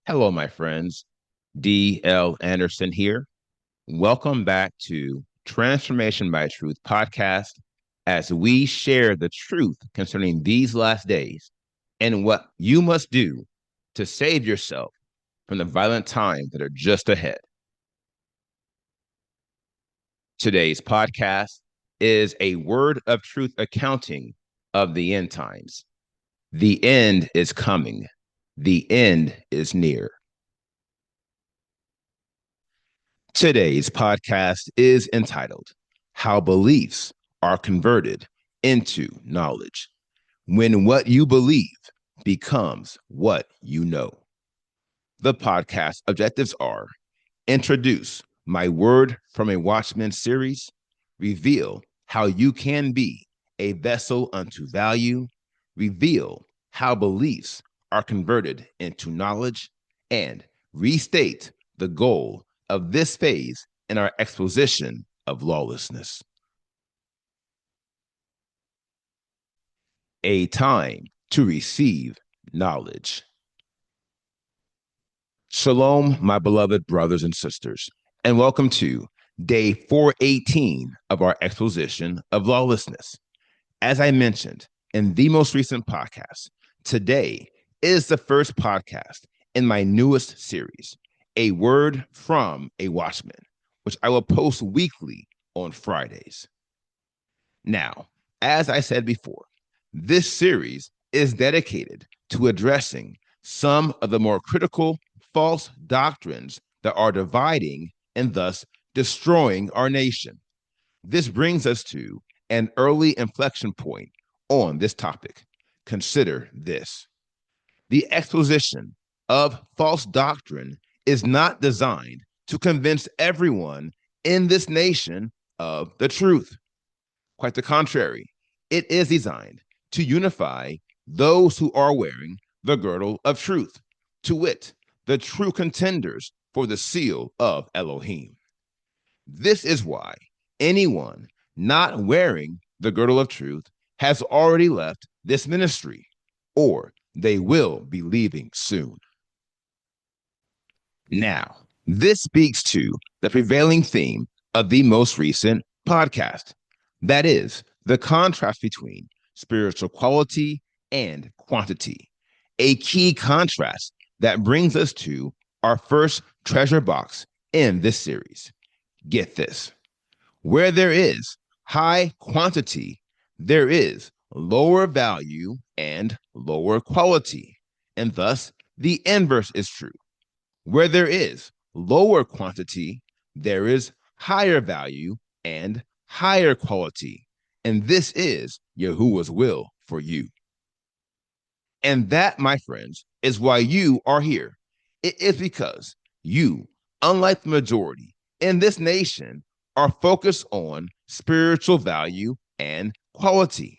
Hello, my friends. D.L. Anderson here. Welcome back to Transformation by Truth podcast as we share the truth concerning these last days and what you must do to save yourself from the violent times that are just ahead. Today's podcast is a word of truth accounting of the end times. The end is coming. The end is near. Today's podcast is entitled How Beliefs Are Converted into Knowledge, when what you believe becomes what you know. The podcast objectives are introduce my Word from a Watchman series, reveal how you can be a vessel unto value, reveal how beliefs are converted into knowledge, and restate the goal of this phase in our exposition of lawlessness. A time to receive knowledge. Shalom, my beloved brothers and sisters, and welcome to day 418 of our exposition of lawlessness. As I mentioned in the most recent podcast, today is the first podcast in my newest series, A Word from a Watchman, which I will post weekly on Fridays. Now, as I said before, this series is dedicated to addressing some of the more critical false doctrines that are dividing and thus destroying our nation. This brings us to an early inflection point on this topic. Consider this. The exposition of false doctrine is not designed to convince everyone in this nation of the truth. Quite the contrary, it is designed to unify those who are wearing the girdle of truth, to wit, the true contenders for the seal of Elohim. This is why anyone not wearing the girdle of truth has already left this ministry, or they will be leaving soon. Now, this speaks to the prevailing theme of the most recent podcast. That is the contrast between spiritual quality and quantity, a key contrast that brings us to our first treasure box in this series. Get this. Where there is high quantity, there is lower value and lower quality. And thus, the inverse is true. Where there is lower quantity, there is higher value and higher quality. And this is Yahuwah's will for you. And that, my friends, is why you are here. It is because you, unlike the majority in this nation, are focused on spiritual value and quality.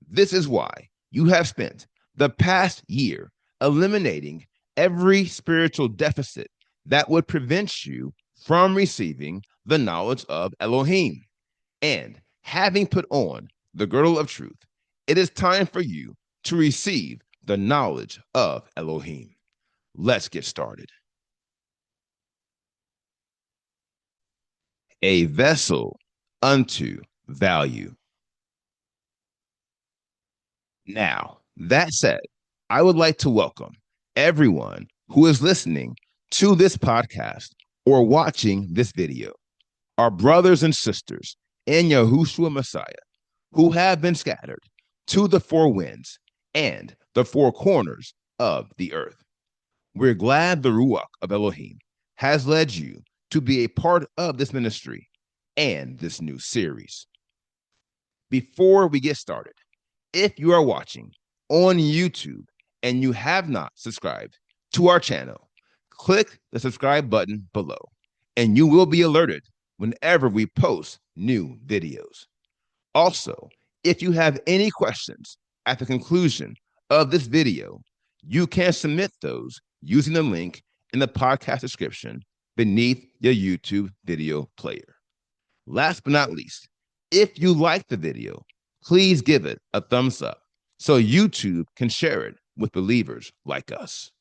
This is why you have spent the past year eliminating every spiritual deficit that would prevent you from receiving the knowledge of Elohim. And having put on the girdle of truth, it is time for you to receive the knowledge of Elohim. Let's get started. A vessel unto value. Now, that said, I would like to welcome everyone who is listening to this podcast or watching this video, our brothers and sisters in Yahushua Messiah, who have been scattered to the four winds and the four corners of the earth. We're glad the Ruach of Elohim has led you to be a part of this ministry and this new series. Before we get started, if you are watching on YouTube and you have not subscribed to our channel, click the subscribe button below and you will be alerted whenever we post new videos. Also, if you have any questions at the conclusion of this video, you can submit those using the link in the podcast description beneath your YouTube video player. Last but not least, if you like the video, please give it a thumbs up so YouTube can share it with believers like us.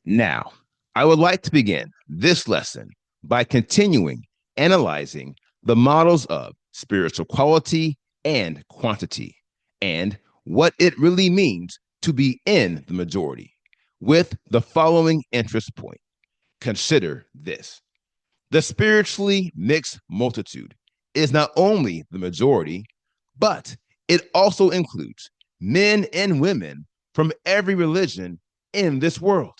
Now, I would like to begin this lesson by continuing analyzing the models of spiritual quality and quantity, and what it really means to be in the majority, with the following interest point. Consider this: the spiritually mixed multitude is not only the majority, but it also includes men and women from every religion in this world.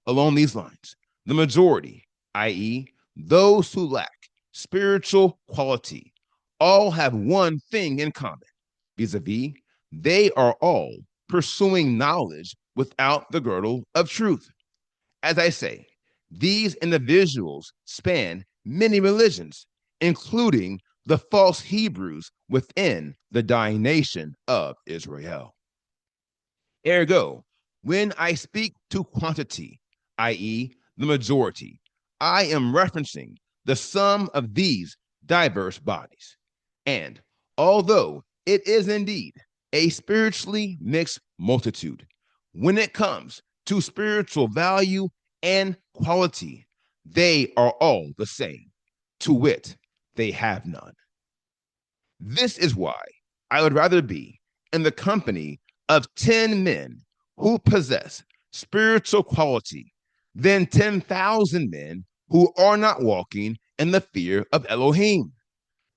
Along these lines, the majority, i.e., those who lack spiritual quality, all have one thing in common vis-a-vis, they are all pursuing knowledge without the girdle of truth. As I say, these individuals span many religions, including the false Hebrews within the dying nation of Israel. Ergo, when I speak to quantity, i.e., the majority, I am referencing the sum of these diverse bodies. And although it is indeed a spiritually mixed multitude, when it comes to spiritual value and quality, they are all the same. To wit, they have none. This is why I would rather be in the company of 10 men who possess spiritual quality than 10,000 men who are not walking in the fear of Elohim.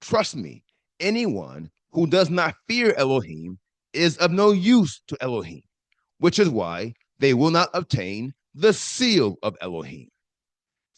Trust me, anyone who does not fear Elohim is of no use to Elohim, which is why they will not obtain the seal of Elohim.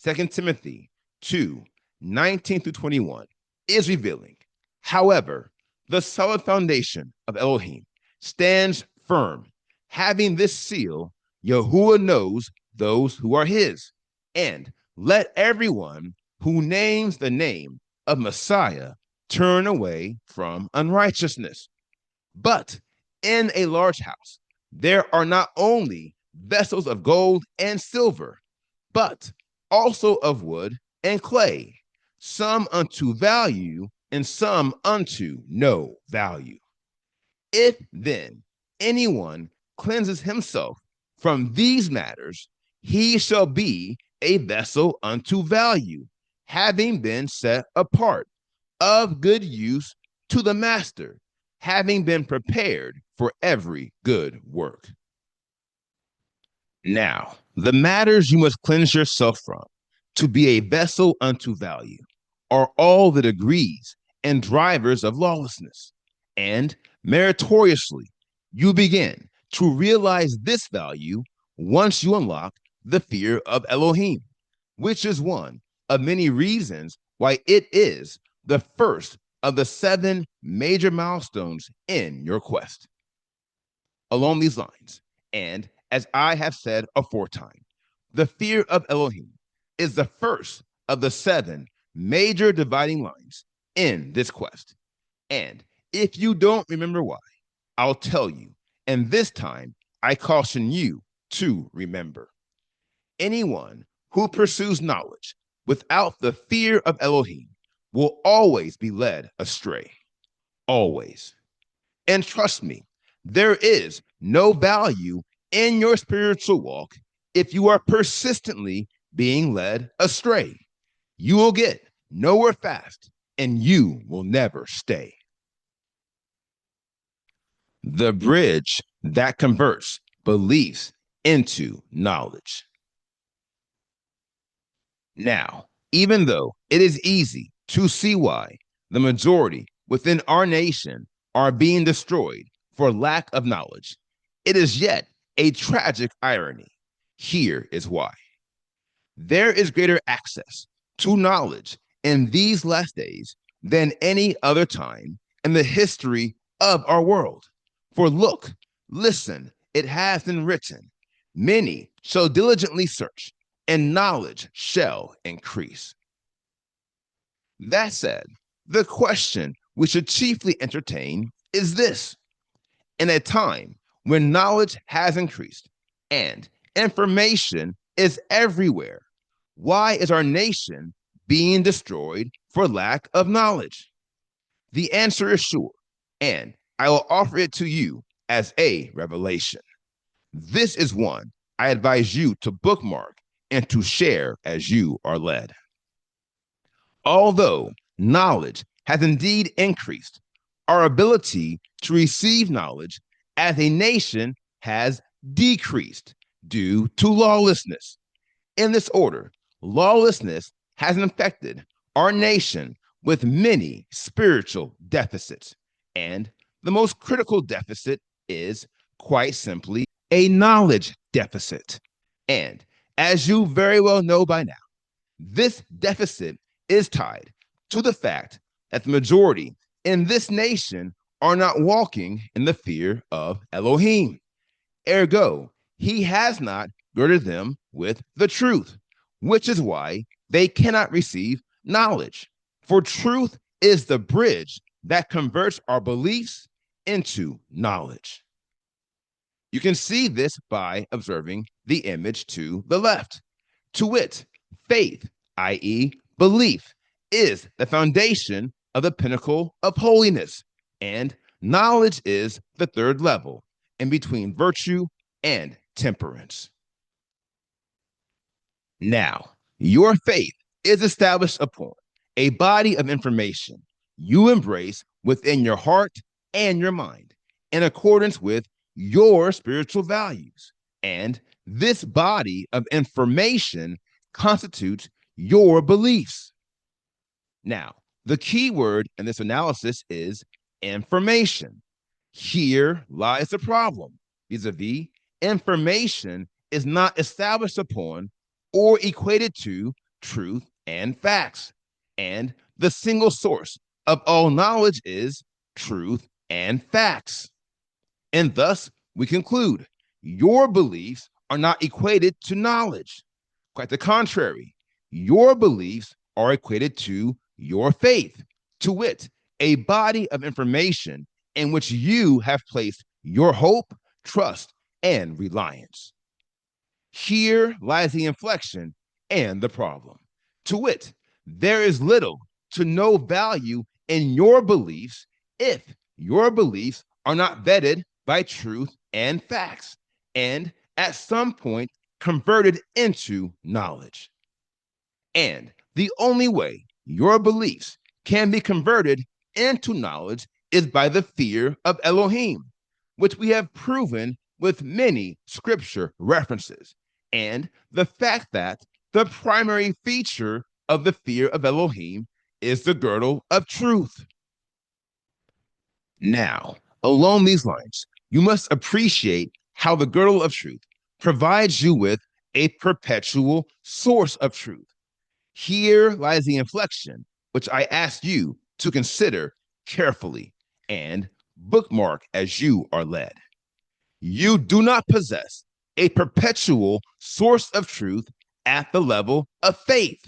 2 Timothy 2:19-21 is revealing. However, the solid foundation of Elohim stands firm. Having this seal, Yahuwah knows those who are his. And let everyone who names the name of Messiah turn away from unrighteousness. But in a large house, there are not only vessels of gold and silver, but also of wood and clay, some unto value and some unto no value. If then anyone cleanses himself from these matters, he shall be a vessel unto value, having been set apart, of good use to the master, having been prepared for every good work. Now, the matters you must cleanse yourself from to be a vessel unto value are all the degrees and drivers of lawlessness. And meritoriously, you begin to realize this value once you unlock the fear of Elohim, which is one of many reasons why it is the first of the 7 major milestones in your quest. Along these lines, and as I have said aforetime, the fear of Elohim is the first of the 7 major dividing lines in this quest. And if you don't remember why, I'll tell you. And this time, I caution you to remember. Anyone who pursues knowledge without the fear of Elohim will always be led astray. Always. And trust me, there is no value in your spiritual walk if you are persistently being led astray. You will get nowhere fast and you will never stay. The bridge that converts beliefs into knowledge. Now, even though it is easy to see why the majority within our nation are being destroyed for lack of knowledge, it is yet a tragic irony. Here is why. There is greater access to knowledge in these last days than any other time in the history of our world. For look, listen, it has been written, many shall diligently search, and knowledge shall increase. That said, the question we should chiefly entertain is this: in a time when knowledge has increased and information is everywhere, why is our nation being destroyed for lack of knowledge? The answer is sure, and I will offer it to you as a revelation. This is one I advise you to bookmark and to share as you are led. Although knowledge has indeed increased, our ability to receive knowledge as a nation has decreased due to lawlessness. In this order, lawlessness has infected our nation with many spiritual deficits. And the most critical deficit is quite simply a knowledge deficit. And as you very well know by now, this deficit is tied to the fact that the majority in this nation are not walking in the fear of Elohim. Ergo, he has not girded them with the truth, which is why they cannot receive knowledge. For truth is the bridge that converts our beliefs into knowledge. You can see this by observing the image to the left. To wit, faith, i.e., belief, is the foundation of the pinnacle of holiness, and knowledge is the third level in between virtue and temperance. Now, your faith is established upon a body of information you embrace within your heart and your mind in accordance with your spiritual values. And this body of information constitutes your beliefs. Now, the key word in this analysis is information. Here lies the problem. Vis-a-vis, information is not established upon or equated to truth and facts. And the single source of all knowledge is truth and facts. And thus, we conclude your beliefs are not equated to knowledge. Quite the contrary, your beliefs are equated to your faith, to wit, a body of information in which you have placed your hope, trust, and reliance. Here lies the inflection and the problem. To wit, there is little to no value in your beliefs if your beliefs are not vetted by truth and facts, and at some point converted into knowledge. And the only way your beliefs can be converted into knowledge is by the fear of Elohim, which we have proven with many scripture references, and the fact that the primary feature of the fear of Elohim is the girdle of truth. Now, along these lines, you must appreciate how the girdle of truth provides you with a perpetual source of truth. Here lies the inflection, which I ask you to consider carefully and bookmark as you are led. You do not possess a perpetual source of truth at the level of faith.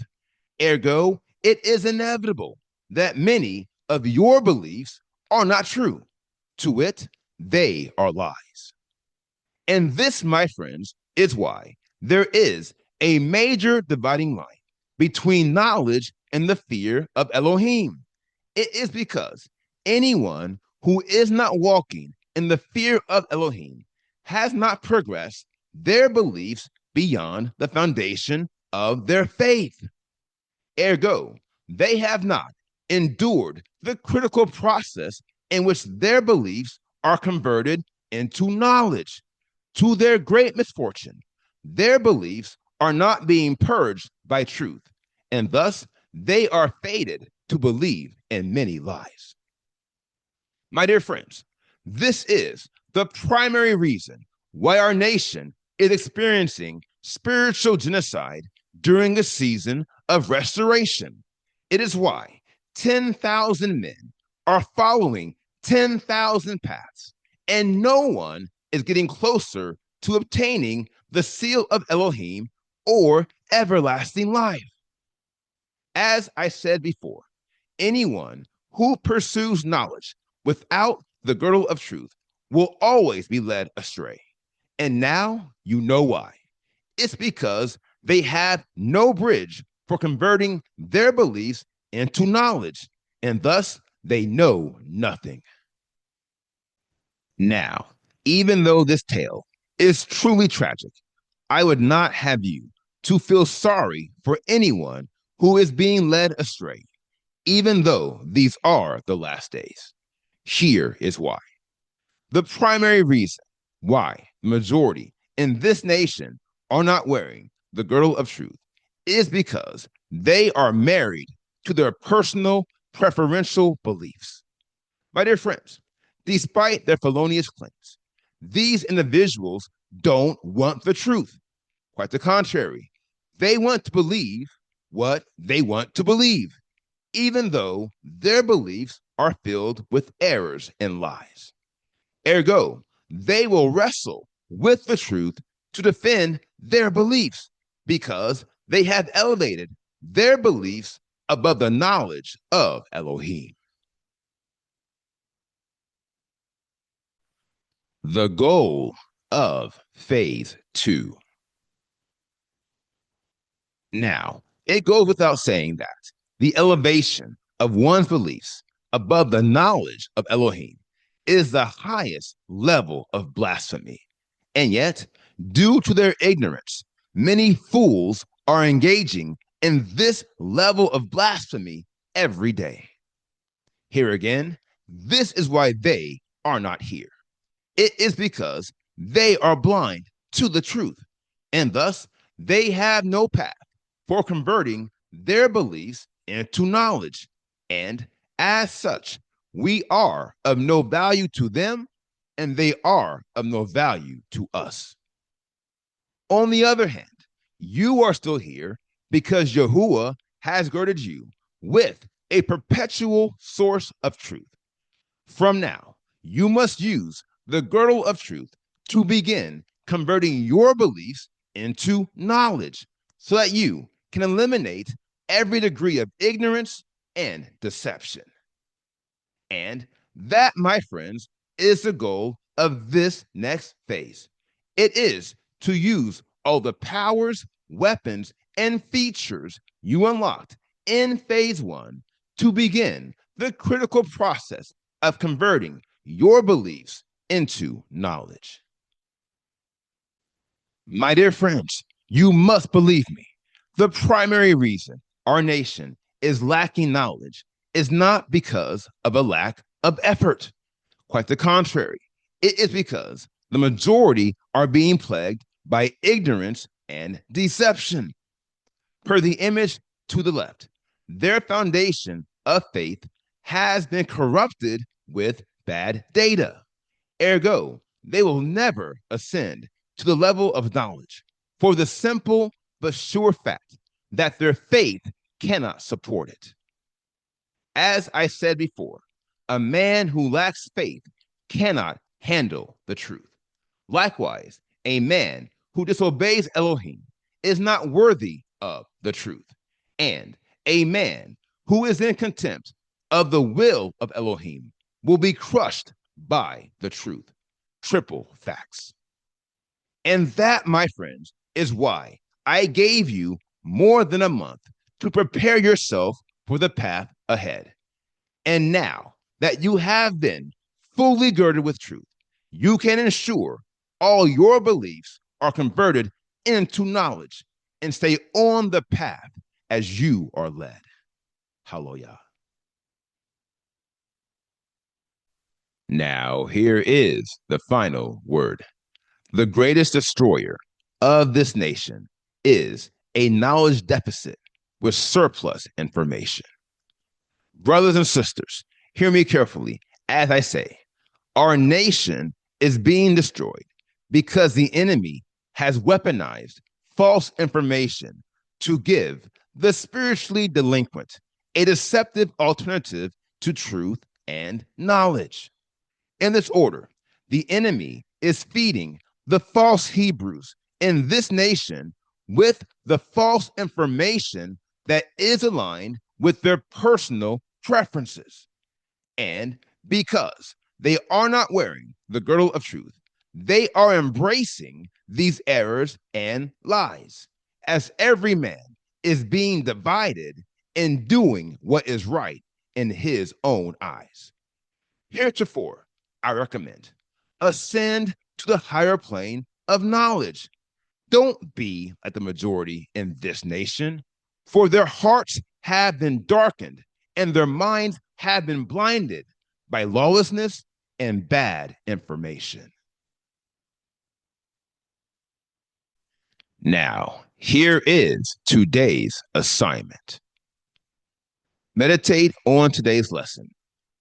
Ergo, it is inevitable that many of your beliefs are not true. To wit, they are lies. And this, my friends, is why there is a major dividing line between knowledge and the fear of Elohim. It is because anyone who is not walking in the fear of Elohim has not progressed their beliefs beyond the foundation of their faith. Ergo, they have not endured the critical process in which their beliefs are converted into knowledge. To their great misfortune, their beliefs are not being purged by truth, and thus they are fated to believe in many lies. My dear friends, this is the primary reason why our nation is experiencing spiritual genocide during a season of restoration. It is why 10,000 men are following 10,000 paths, and no one is getting closer to obtaining the seal of Elohim or everlasting life. As I said before, anyone who pursues knowledge without the girdle of truth will always be led astray. And now you know why. It's because they have no bridge for converting their beliefs into knowledge, and thus they know nothing. Now, even though this tale is truly tragic, I would not have you to feel sorry for anyone who is being led astray, even though these are the last days. Here is why. The primary reason why the majority in this nation are not wearing the girdle of truth is because they are married to their personal preferential beliefs. My dear friends, despite their felonious claims, these individuals don't want the truth. Quite the contrary, they want to believe what they want to believe, even though their beliefs are filled with errors and lies. Ergo, they will wrestle with the truth to defend their beliefs because they have elevated their beliefs above the knowledge of Elohim. The goal of phase 2. Now, it goes without saying that the elevation of one's beliefs above the knowledge of Elohim is the highest level of blasphemy. And yet, due to their ignorance, many fools are engaging in this level of blasphemy every day. Here again, this is why they are not here. It is because they are blind to the truth, and thus they have no path for converting their beliefs into knowledge. And as such, we are of no value to them, and they are of no value to us. On the other hand, you are still here because Yahuwah has girded you with a perpetual source of truth. From now, you must use the girdle of truth to begin converting your beliefs into knowledge so that you can eliminate every degree of ignorance and deception. And that, my friends, is the goal of this next phase. It is to use all the powers, weapons, and features you unlocked in phase 1 to begin the critical process of converting your beliefs into knowledge. My dear friends, you must believe me. The primary reason our nation is lacking knowledge is not because of a lack of effort. Quite the contrary, it is because the majority are being plagued by ignorance and deception. Per the image to the left, their foundation of faith has been corrupted with bad data. Ergo, they will never ascend to the level of knowledge for the simple but sure fact that their faith cannot support it. As I said before, a man who lacks faith cannot handle the truth. Likewise, a man who disobeys Elohim is not worthy of the truth. And a man who is in contempt of the will of Elohim will be crushed by the truth. Triple facts. And that, my friends, is why I gave you more than a month to prepare yourself for the path ahead. And now that you have been fully girded with truth, you can ensure all your beliefs are converted into knowledge and stay on the path as you are led. Hallelujah. Now, here is the final word. The greatest destroyer of this nation is a knowledge deficit with surplus information. Brothers and sisters, hear me carefully as I say, our nation is being destroyed because the enemy has weaponized false information to give the spiritually delinquent a deceptive alternative to truth and knowledge. In this order, the enemy is feeding the false Hebrews in this nation with the false information that is aligned with their personal preferences. And because they are not wearing the girdle of truth, they are embracing these errors and lies, as every man is being divided in doing what is right in his own eyes. Heretofore, I recommend ascend to the higher plane of knowledge. Don't be like the majority in this nation, for their hearts have been darkened and their minds have been blinded by lawlessness and bad information. Now, here is today's assignment. Meditate on today's lesson.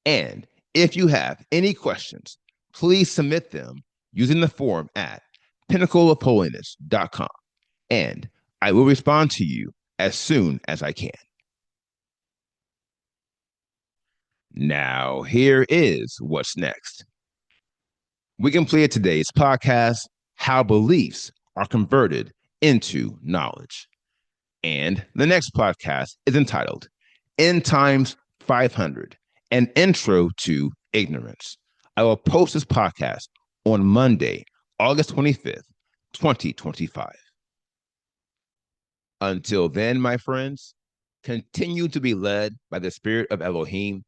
And if you have any questions, please submit them using the form at pinnacleofholiness.com. And I will respond to you as soon as I can. Now, here is what's next. We completed today's podcast, How Beliefs Are Converted into Knowledge. And the next podcast is entitled End Times 500, An Intro to Ignorance. I will post this podcast on Monday, August 25th, 2025. Until then, my friends, continue to be led by the Spirit of Elohim.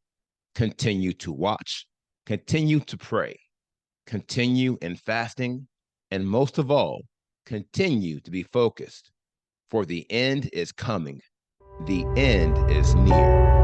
Continue to watch, continue to pray, continue in fasting, and most of all, continue to be focused, for the end is coming. The end is near.